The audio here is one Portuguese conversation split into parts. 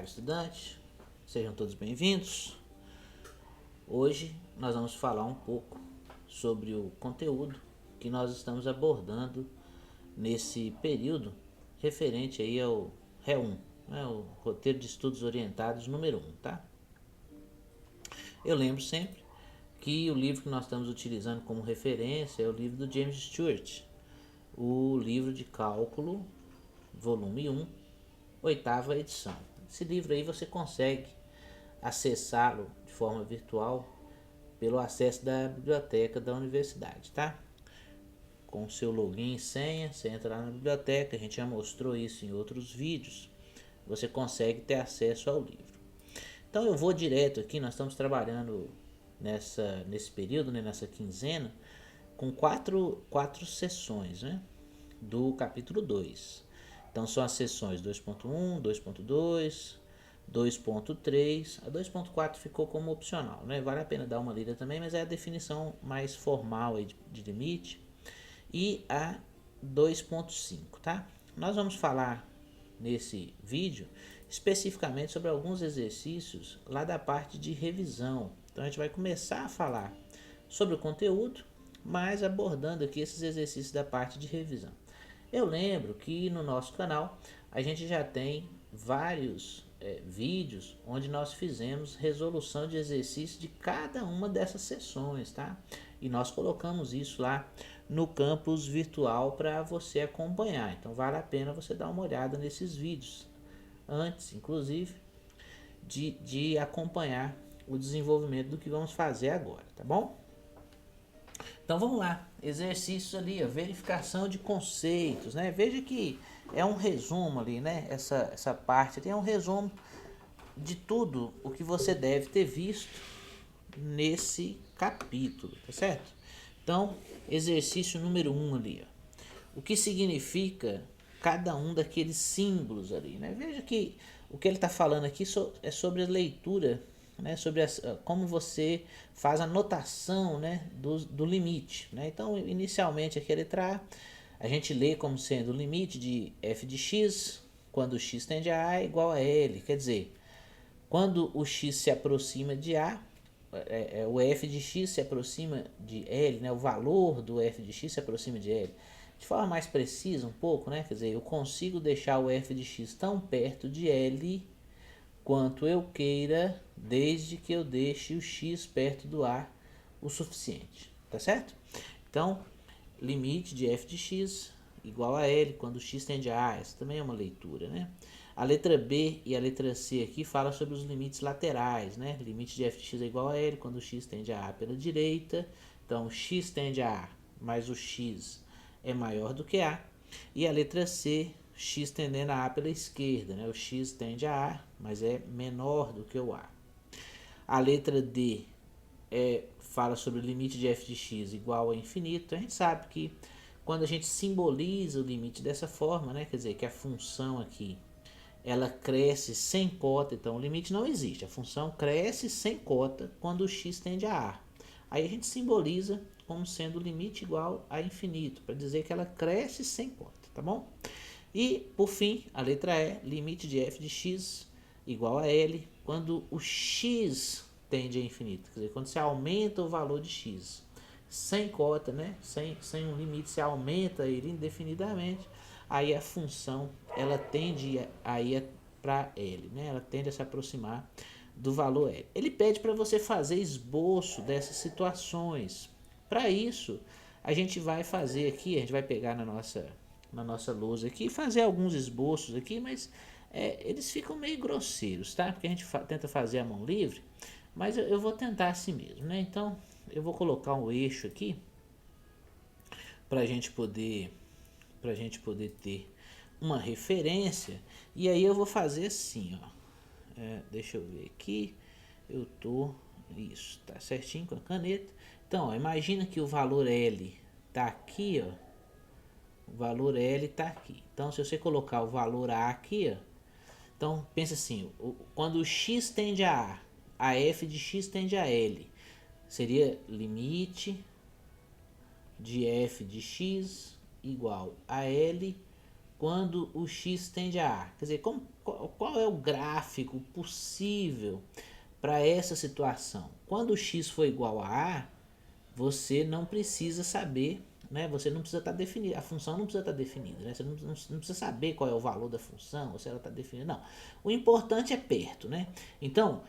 estudante, sejam todos bem-vindos. Hoje nós vamos falar um pouco sobre o conteúdo que nós estamos abordando nesse período referente aí ao RE1, né, o Roteiro de Estudos Orientados número 1, tá? Eu lembro sempre que o livro que nós estamos utilizando como referência é o livro do James Stewart, o livro de cálculo, volume 1, oitava edição. Esse livro aí você consegue acessá-lo de forma virtual pelo acesso da biblioteca da universidade, tá? Com o seu login e senha, você entra lá na biblioteca, a gente já mostrou isso em outros vídeos, você consegue ter acesso ao livro. Então eu vou direto aqui, nós estamos trabalhando nesse período, né, nessa quinzena, com quatro sessões, né, do capítulo 2. Então são as sessões 2.1, 2.2, 2.3, a 2.4 ficou como opcional, né? Vale a pena dar uma lida também, mas é a definição mais formal aí de limite. E a 2.5, tá? Nós vamos falar nesse vídeo especificamente sobre alguns exercícios lá da parte de revisão. Então a gente vai começar a falar sobre o conteúdo, mas abordando aqui esses exercícios da parte de revisão. Eu lembro que no nosso canal a gente já tem vários vídeos onde nós fizemos resolução de exercícios de cada uma dessas sessões, tá? E nós colocamos isso lá no campus virtual para você acompanhar. Então vale a pena você dar uma olhada nesses vídeos antes, inclusive, de acompanhar o desenvolvimento do que vamos fazer agora, tá bom? Então vamos lá, exercícios ali, a verificação de conceitos, né? Veja que é um resumo ali, né? Essa parte ali é um resumo de tudo o que você deve ter visto nesse capítulo, tá certo? Então, exercício número 1 ali, ó. O que significa cada um daqueles símbolos ali, né? Veja que o que ele está falando aqui é sobre a leitura, né? Sobre como você faz a notação, né? do limite, né? Então, inicialmente aqui a letra A gente lê como sendo o limite de f de x quando x tende a é igual a L, quer dizer, quando o x se aproxima de A, o f de x se aproxima de L, né? O valor do f de x se aproxima de L. De forma mais precisa um pouco, né? Quer dizer, eu consigo deixar o f de x tão perto de L quanto eu queira, desde que eu deixe o x perto do A o suficiente, tá certo? Então, limite de f de x igual a L quando x tende a A, essa também é uma leitura, né? A letra B e a letra C aqui falam sobre os limites laterais, né? Limite de f de x é igual a L quando x tende a A pela direita. Então, x tende a A, mas o x é maior do que A. E a letra C, x tendendo a A pela esquerda, né? O x tende a A, mas é menor do que o A. A letra D fala sobre o limite de f de x igual a infinito. A gente sabe que quando a gente simboliza o limite dessa forma, né? Quer dizer, que a função aqui ela cresce sem cota, então o limite não existe. A função cresce sem cota quando o x tende a A. Aí a gente simboliza como sendo o limite igual a infinito, para dizer que ela cresce sem cota, tá bom? E, por fim, a letra E, limite de f de x igual a L, quando o x tende a infinito, quer dizer, quando você aumenta o valor de x. Sem cota, né? Sem um limite, você aumenta ele indefinidamente, aí a função ela tende a ir para L, né? Ela tende a se aproximar do valor L. Ele pede para você fazer esboço dessas situações. Para isso, a gente vai fazer aqui, a gente vai pegar na nossa lousa aqui e fazer alguns esboços aqui, mas eles ficam meio grosseiros, tá? Porque a gente tenta fazer a mão livre, mas eu vou tentar assim mesmo, né? Então, eu vou colocar um eixo aqui para a gente poder ter uma referência, e aí eu vou fazer assim, ó. Deixa eu ver aqui, isso, tá certinho com a caneta. Então, ó, imagina que o valor L tá aqui, ó. O valor L tá aqui. Então, se você colocar o valor A aqui, ó. Então, pensa assim, quando o x tende a f de x tende a L. Seria limite de f de x igual a L quando o x tende a A. Quer dizer, qual é o gráfico possível para essa situação? Quando o x for igual a A, você não precisa saber, né? Você não precisa estar definido, a função não precisa estar definida, né? Você não precisa saber qual é o valor da função, ou se ela está definida, não. O importante é perto, né? Então,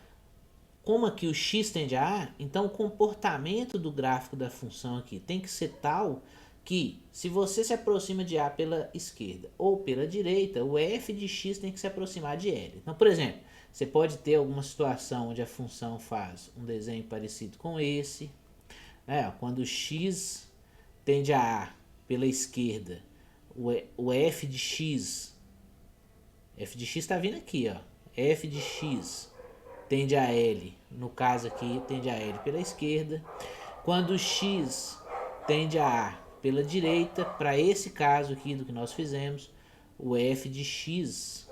como aqui o x tende a A, então o comportamento do gráfico da função aqui tem que ser tal que, se você se aproxima de A pela esquerda ou pela direita, o f de x tem que se aproximar de L. Então, por exemplo, você pode ter alguma situação onde a função faz um desenho parecido com esse, né? Quando x tende a A pela esquerda, o f de x está vindo aqui, ó, f de x tende a L, no caso aqui tende a L pela esquerda. Quando x tende a A pela direita, para esse caso aqui do que nós fizemos, o f de x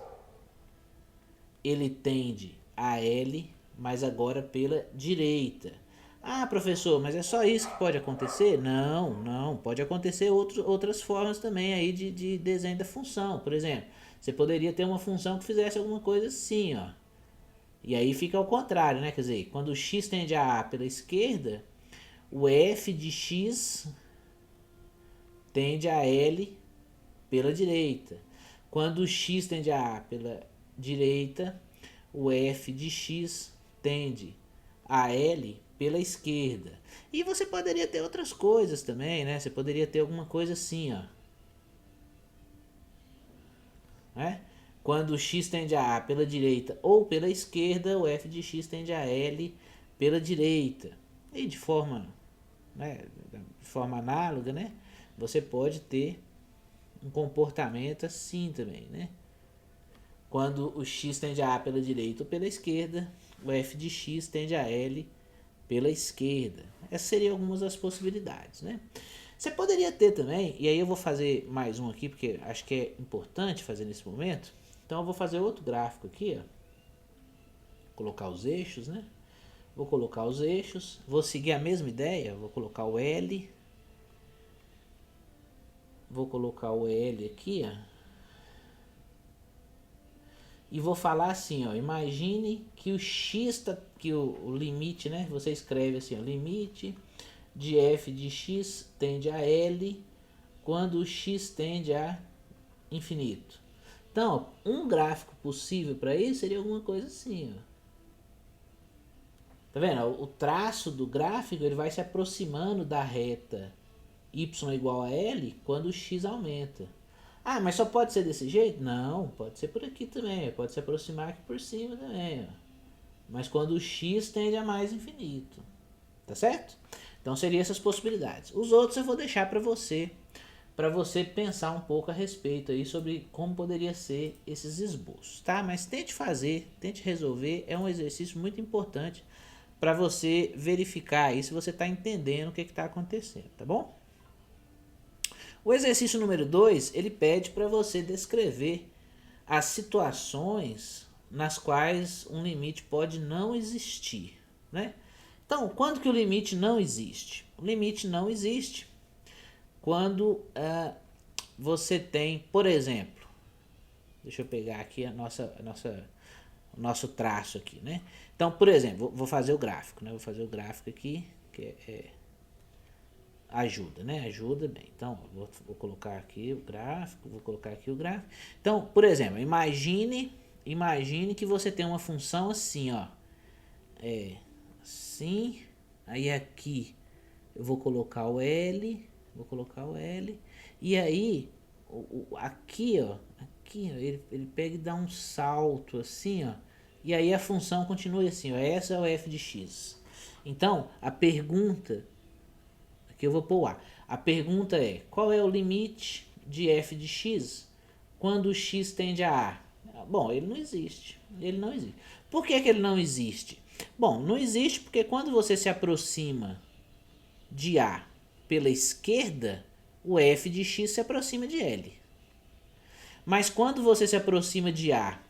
ele tende a L, mas agora pela direita. Ah, professor, mas é só isso que pode acontecer? Não, pode acontecer outras formas também aí de desenho da função. Por exemplo, você poderia ter uma função que fizesse alguma coisa assim, ó. E aí fica ao contrário, né? Quer dizer, quando o x tende a A pela esquerda, o f de x tende a L pela direita. Quando o x tende a A pela direita, o f de x tende a L pela esquerda. E você poderia ter outras coisas também, né? Você poderia ter alguma coisa assim, ó. Né? Quando o x tende a A pela direita ou pela esquerda, o f de x tende a L pela direita. E de forma, né, de forma análoga, né, você pode ter um comportamento assim também, né? Quando o x tende a A pela direita ou pela esquerda, o f de x tende a L pela esquerda. Essas seriam algumas das possibilidades, né? Você poderia ter também, e aí eu vou fazer mais um aqui, porque acho que é importante fazer nesse momento. Então eu vou fazer outro gráfico aqui, ó. Colocar os eixos, né? Vou colocar os eixos, vou seguir a mesma ideia, vou colocar o L. Vou colocar o L aqui, ó. E vou falar assim, ó, imagine que o x, que o limite, né? Você escreve assim, ó, limite de f de x tende a L quando o x tende a infinito. Então, um gráfico possível para isso seria alguma coisa assim, ó. Tá vendo? O traço do gráfico ele vai se aproximando da reta y igual a L quando o x aumenta. Ah, mas só pode ser desse jeito? Não, pode ser por aqui também. Pode se aproximar aqui por cima também, ó. Mas quando o x tende a mais infinito. Tá certo? Então seriam essas possibilidades. Os outros eu vou deixar para você pensar um pouco a respeito aí sobre como poderia ser esses esboços, tá? Mas tente fazer, tente resolver, é um exercício muito importante para você verificar aí se você está entendendo o que está acontecendo, tá bom? O exercício número 2, ele pede para você descrever as situações nas quais um limite pode não existir, né? Então, quando que o limite não existe? O limite não existe quando você tem, por exemplo, deixa eu pegar aqui o nosso traço aqui, né? Então, por exemplo, vou fazer o gráfico, né? Vou fazer o gráfico aqui, que ajuda, né? Ajuda bem. Então, vou colocar aqui o gráfico, vou colocar aqui o gráfico. Então, por exemplo, imagine que você tem uma função assim, ó. Assim, aí aqui eu vou colocar o L, e aí aqui, ó, ele pega e dá um salto assim, ó. E aí a função continua assim, ó. Essa é o f de x. Então, a pergunta aqui eu vou pôr A. A pergunta é: qual é o limite de f de x quando o x tende a A? Bom, ele não existe. Ele não existe. Por que ele não existe? Bom, não existe porque quando você se aproxima de A pela esquerda, o f de x se aproxima de L. Mas quando você se aproxima de A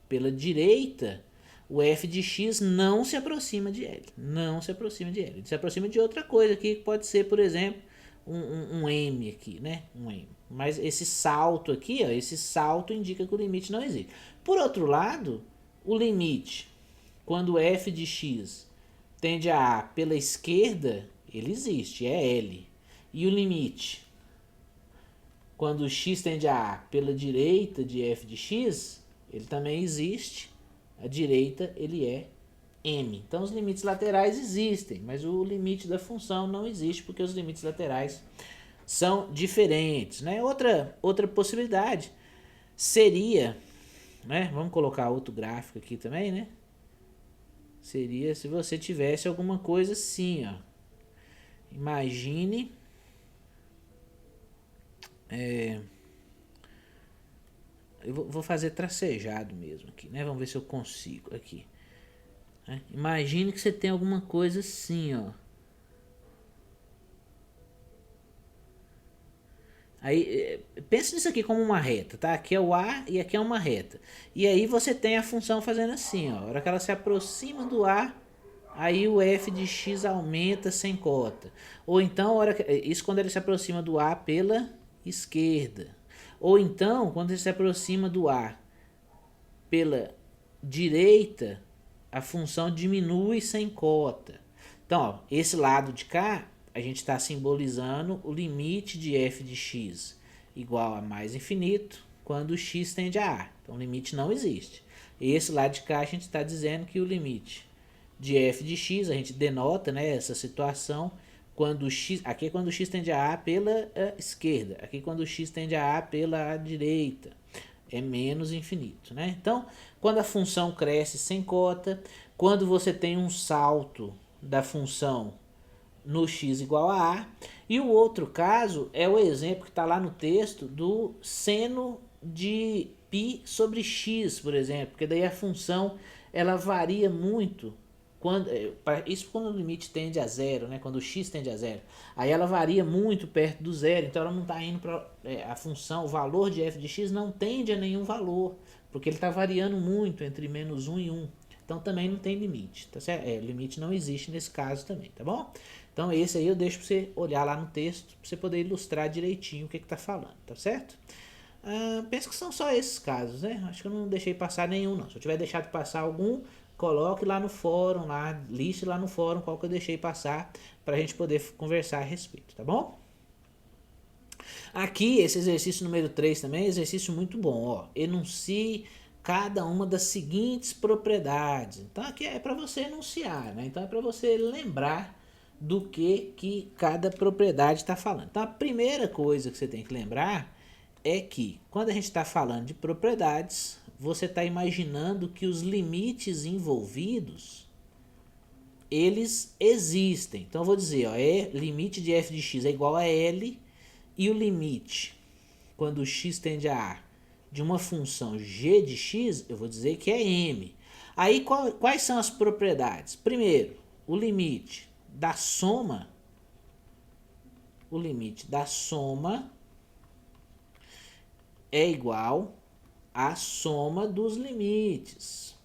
pela direita, o f de x não se aproxima de L. Não se aproxima de L. Ele se aproxima de outra coisa aqui, que pode ser, por exemplo, um M aqui, né? Um M. Mas esse salto aqui, ó, esse salto indica que o limite não existe. Por outro lado, o limite, quando f de x tende a A pela esquerda, ele existe, é L. E o limite, quando x tende a A pela direita de f de x, ele também existe. A direita, ele é M. Então, os limites laterais existem, mas o limite da função não existe, porque os limites laterais são diferentes, né? Outra possibilidade seria, né? Vamos colocar outro gráfico aqui também, né? Seria se você tivesse alguma coisa assim, ó. Imagine... eu vou fazer tracejado mesmo aqui, né? Vamos ver se eu consigo aqui. Né? Imagine que você tem alguma coisa assim, ó. Aí, pensa nisso aqui como uma reta, tá? Aqui é o A e aqui é uma reta. E aí você tem a função fazendo assim, ó. A hora que ela se aproxima do A, aí o f de x aumenta sem cota. Ou então, isso quando ele se aproxima do A pela esquerda. Ou então, quando ele se aproxima do A pela direita, a função diminui sem cota. Então, ó, esse lado de cá, a gente está simbolizando o limite de f de x igual a mais infinito quando x tende a A. Então, o limite não existe. Esse lado de cá, a gente está dizendo que o limite de f de x, a gente denota, né, essa situação quando x, aqui é quando x tende a A pela esquerda, aqui quando x tende a A pela direita, é menos infinito, né? Então, quando a função cresce sem cota, quando você tem um salto da função no x igual a A, e o outro caso é o exemplo que está lá no texto do seno de π sobre x, por exemplo, porque daí a função ela varia muito isso quando o limite tende a zero, né? Quando o x tende a zero. Aí ela varia muito perto do zero, então ela não está indo para a função, o valor de f de x não tende a nenhum valor, porque ele está variando muito entre menos 1 e 1. Então também não tem limite, tá certo? Limite não existe nesse caso também, tá bom? Então esse aí eu deixo para você olhar lá no texto, para você poder ilustrar direitinho o que está falando, tá certo? Penso que são só esses casos, né? Acho que eu não deixei passar nenhum, não. Se eu tiver deixado passar algum, coloque lá no fórum, liste lá no fórum qual que eu deixei passar para a gente poder conversar a respeito, tá bom? Aqui, esse exercício número 3 também é um exercício muito bom, ó. Enuncie cada uma das seguintes propriedades. Então aqui é para você enunciar, né? Então é para você lembrar do que cada propriedade está falando. Então a primeira coisa que você tem que lembrar é que quando a gente está falando de propriedades, você está imaginando que os limites envolvidos, eles existem. Então eu vou dizer, ó, limite de f de x é igual a L, e o limite, quando x tende a A, de uma função g de x, eu vou dizer que é m. Aí quais são as propriedades? Primeiro, o limite da soma, é igual à soma dos limites.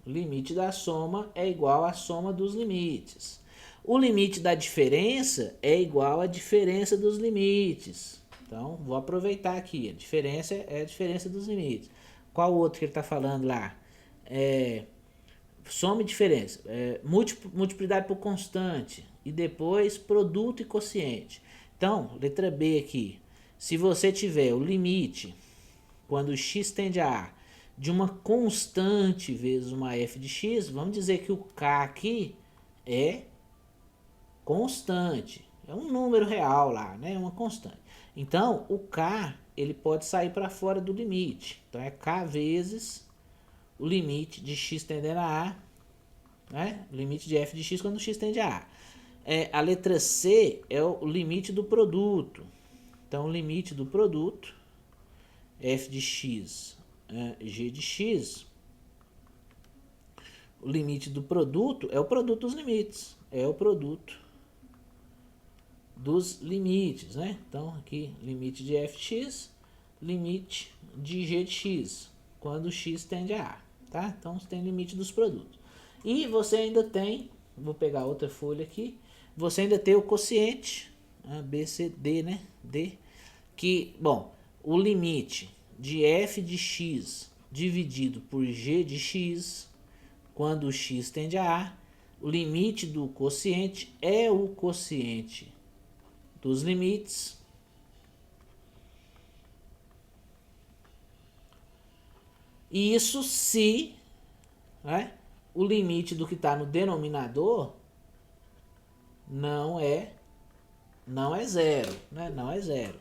O limite da soma é igual à soma dos limites. O limite da diferença é igual à diferença dos limites. Então, vou aproveitar aqui. A diferença é a diferença dos limites. Qual outro que ele está falando lá? Soma e diferença. Multiplicidade por constante. E depois produto e quociente. Então, letra B aqui. Se você tiver o limite, quando x tende a A, de uma constante vezes uma f de x, vamos dizer que o k aqui é constante. É um número real lá, né? Uma constante. Então, o k, ele pode sair para fora do limite. Então, é k vezes o limite de x tendendo a A, né? O limite de f de x quando x tende a A. A letra C é o limite do produto. Então, o limite do produto, f de x, g de x, o limite do produto é o produto dos limites. É o produto dos limites, né? Então, aqui, limite de f de x, limite de g de x, quando x tende a A, tá? Então, você tem limite dos produtos. E você ainda tem, vou pegar outra folha aqui, você ainda tem o quociente, B, C, D, né? D, que, bom, o limite de f de x dividido por g de x, quando o x tende a A, o limite do quociente é o quociente dos limites e isso se, né, o limite do que está no denominador não é zero, né? Não é zero.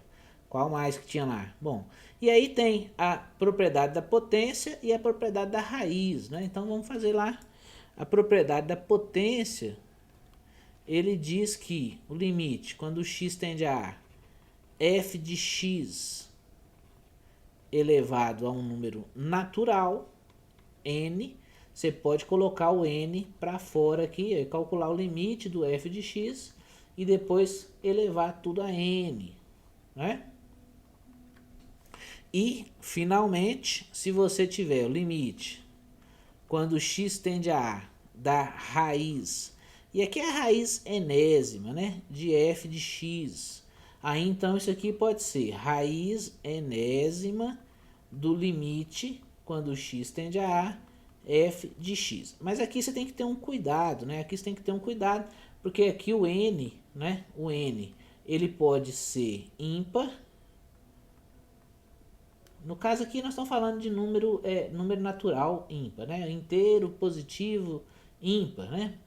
Qual mais que tinha lá? Bom, e aí tem a propriedade da potência e a propriedade da raiz, né? Então vamos fazer lá a propriedade da potência. Ele diz que o limite, quando o x tende a f de x elevado a um número natural, n, você pode colocar o n para fora aqui, e calcular o limite do f de x e depois elevar tudo a n, né? E, finalmente, se você tiver o limite, quando x tende a A, da raiz, e aqui é a raiz enésima, né, de f de x. Aí, então, isso aqui pode ser raiz enésima do limite, quando x tende a A, f de x. Mas aqui você tem que ter um cuidado, né? Aqui você tem que ter um cuidado, porque aqui o n, né, o n, ele pode ser ímpar. No caso aqui nós estamos falando de número, número natural ímpar, né? Inteiro, positivo, ímpar, né?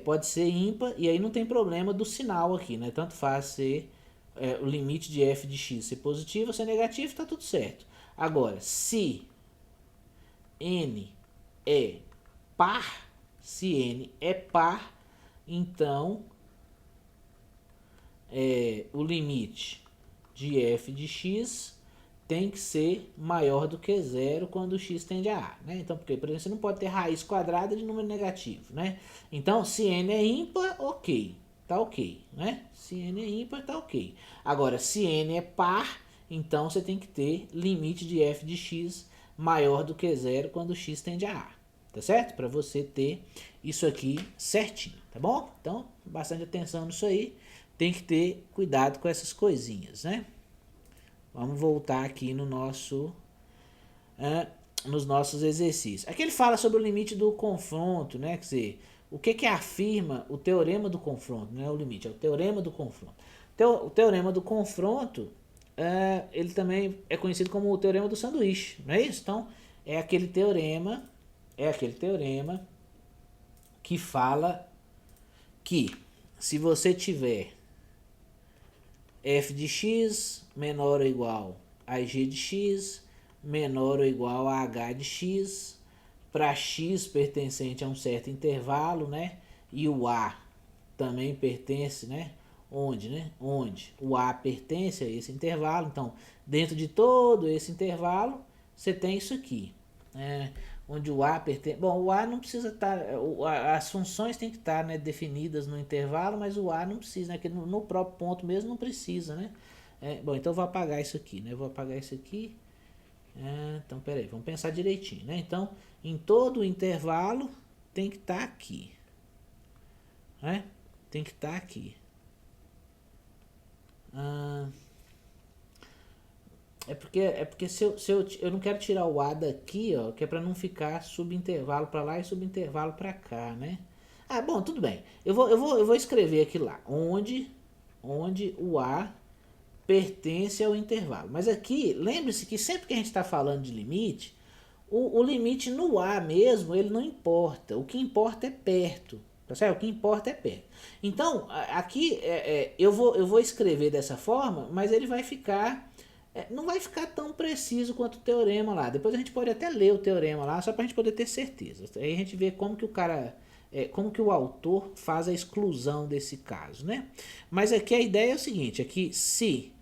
Pode ser ímpar e aí não tem problema do sinal aqui, né? Tanto faz ser o limite de f de x ser positivo ou ser negativo, está tudo certo. Agora, se n é par, se n é par, então o limite de f de x tem que ser maior do que zero quando o x tende a A, né? Então, porque, por exemplo, você não pode ter raiz quadrada de número negativo, né? Então, se n é ímpar, ok, tá ok, né? Se n é ímpar, tá ok. Agora, se n é par, então você tem que ter limite de f de x maior do que zero quando o x tende a A, tá certo? Para você ter isso aqui certinho, tá bom? Então, bastante atenção nisso aí, tem que ter cuidado com essas coisinhas, né? Vamos voltar aqui no nosso, nos nossos exercícios. Aqui ele fala sobre o limite do confronto, né? Quer dizer, o que afirma o teorema do confronto, não é o limite, é o teorema do confronto. O teorema do confronto, ele também é conhecido como o teorema do sanduíche, não é isso? Então, é aquele teorema que fala que se você tiver f de x menor ou igual a g de x menor ou igual a h de x, para x pertencente a um certo intervalo, né? E o a também pertence, né? Onde, né? Onde o a pertence a esse intervalo. Então, dentro de todo esse intervalo, você tem isso aqui, né? Onde o a pertence... Bom, o a não precisa estar... As funções têm que estar, né, definidas no intervalo, mas o a não precisa, né? Que no próprio ponto mesmo não precisa, né? Bom, então eu vou apagar isso aqui, né? Eu vou apagar isso aqui. Então, peraí, vamos pensar direitinho, né? Então, em todo o intervalo tem que estar aqui, né? Tem que estar aqui. É porque se eu não quero tirar o A daqui, ó, que é para não ficar subintervalo para lá e subintervalo para cá, né? Bom, tudo bem. Eu vou escrever aqui lá, onde o A pertence ao intervalo. Mas aqui, lembre-se que sempre que a gente está falando de limite, o limite no A mesmo, ele não importa. O que importa é perto. Tá certo? O que importa é perto. Então, aqui eu vou escrever dessa forma, mas ele vai ficar... não vai ficar tão preciso quanto o teorema lá. Depois a gente pode até ler o teorema lá, só para a gente poder ter certeza. Aí a gente vê como que o cara... como que o autor faz a exclusão desse caso, né? Mas aqui a ideia é o seguinte, aqui se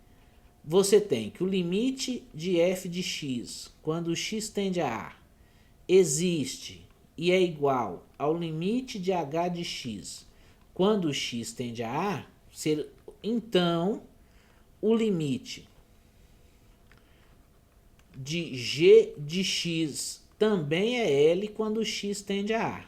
você tem que o limite de f de x, quando x tende a A, existe e é igual ao limite de h de x, quando x tende a A, então o limite de g de x também é L quando x tende a A.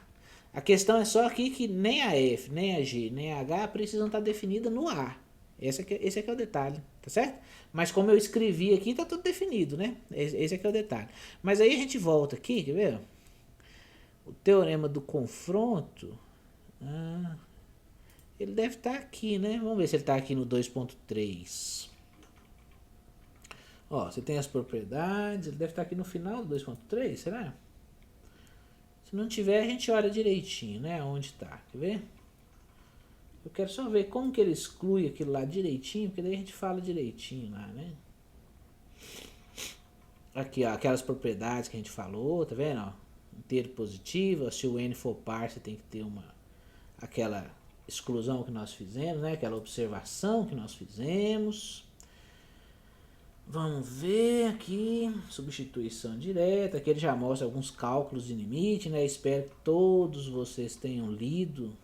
A questão é só aqui que nem a F, nem a G, nem a H precisam estar definidas no A. Esse aqui é o detalhe, tá certo? Mas como eu escrevi aqui, tá tudo definido, né? Esse aqui é o detalhe. Mas aí a gente volta aqui, quer ver? O teorema do confronto, ele deve estar aqui, né? Vamos ver se ele está aqui no 2.3. Ó, você tem as propriedades, ele deve estar aqui no final do 2.3, será? Se não tiver, a gente olha direitinho, né? Onde está, quer ver? Eu quero só ver como que ele exclui aquilo lá direitinho, porque daí a gente fala direitinho lá, né? Aqui, ó, aquelas propriedades que a gente falou, tá vendo? Ó, inteiro positivo, se o n for par, você tem que ter aquela exclusão que nós fizemos, né? Aquela observação que nós fizemos. Vamos ver aqui, substituição direta, aqui ele já mostra alguns cálculos de limite, né? Espero que todos vocês tenham lido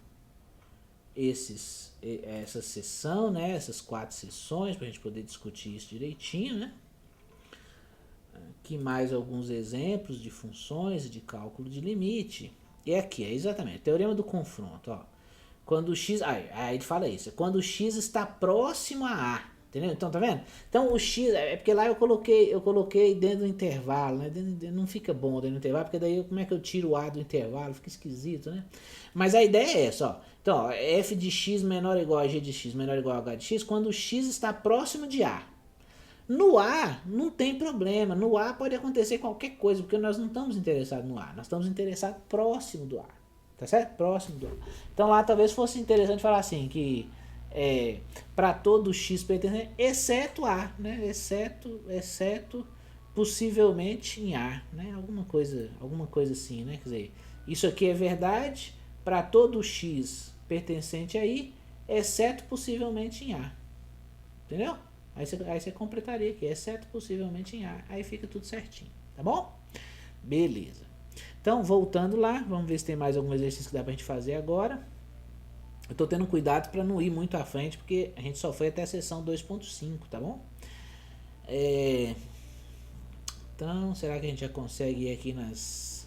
essa sessão, né? Essas 4 sessões, para a gente poder discutir isso direitinho, né? Aqui mais alguns exemplos de funções e de cálculo de limite. E aqui, é exatamente, teorema do confronto, ó. Quando o x, aí ele fala isso, quando o x está próximo a A. Entendeu? Então, tá vendo? Então, o x, é porque lá eu coloquei dentro do intervalo, né? Não fica bom dentro do intervalo, porque daí como é que eu tiro o A do intervalo? Fica esquisito, né? Mas a ideia é essa, ó. Então, ó, f de x menor ou igual a g de x menor ou igual a h de x, quando o x está próximo de A. No A, não tem problema. No A pode acontecer qualquer coisa, porque nós não estamos interessados no A. Nós estamos interessados próximo do A. Tá certo? Próximo do A. Então, lá talvez fosse interessante falar assim, que para todo x pertencente, exceto A, né? Exceto possivelmente em A, né? Alguma coisa assim, né? Quer dizer, isso aqui é verdade para todo x pertencente aí, exceto possivelmente em A. Entendeu? Aí você completaria aqui, exceto possivelmente em A. Aí fica tudo certinho, tá bom? Beleza. Então, voltando lá, vamos ver se tem mais algum exercício que dá pra gente fazer agora. Eu tô tendo cuidado para não ir muito à frente, porque a gente só foi até a seção 2.5, tá bom? Então, será que a gente já consegue ir aqui nas...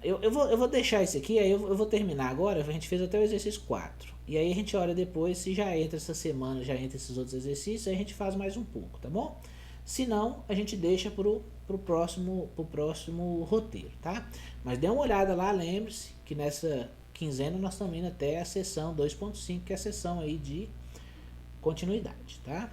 Eu vou deixar isso aqui, aí eu vou terminar agora, a gente fez até o exercício 4. E aí a gente olha depois, se já entra essa semana, já entra esses outros exercícios, aí a gente faz mais um pouco, tá bom? Se não, a gente deixa pro próximo roteiro, tá? Mas dê uma olhada lá, lembre-se que nessa quinzena nós estamos indo até a sessão 2.5, que é a sessão aí de continuidade, tá?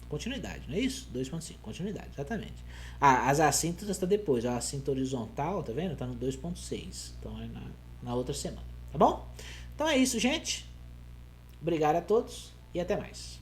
Continuidade, não é isso? 2.5, continuidade, exatamente. As assíntotas está depois, a assíntota horizontal, tá vendo? Tá no 2.6, então é na outra semana, tá bom? Então é isso, gente. Obrigado a todos e até mais.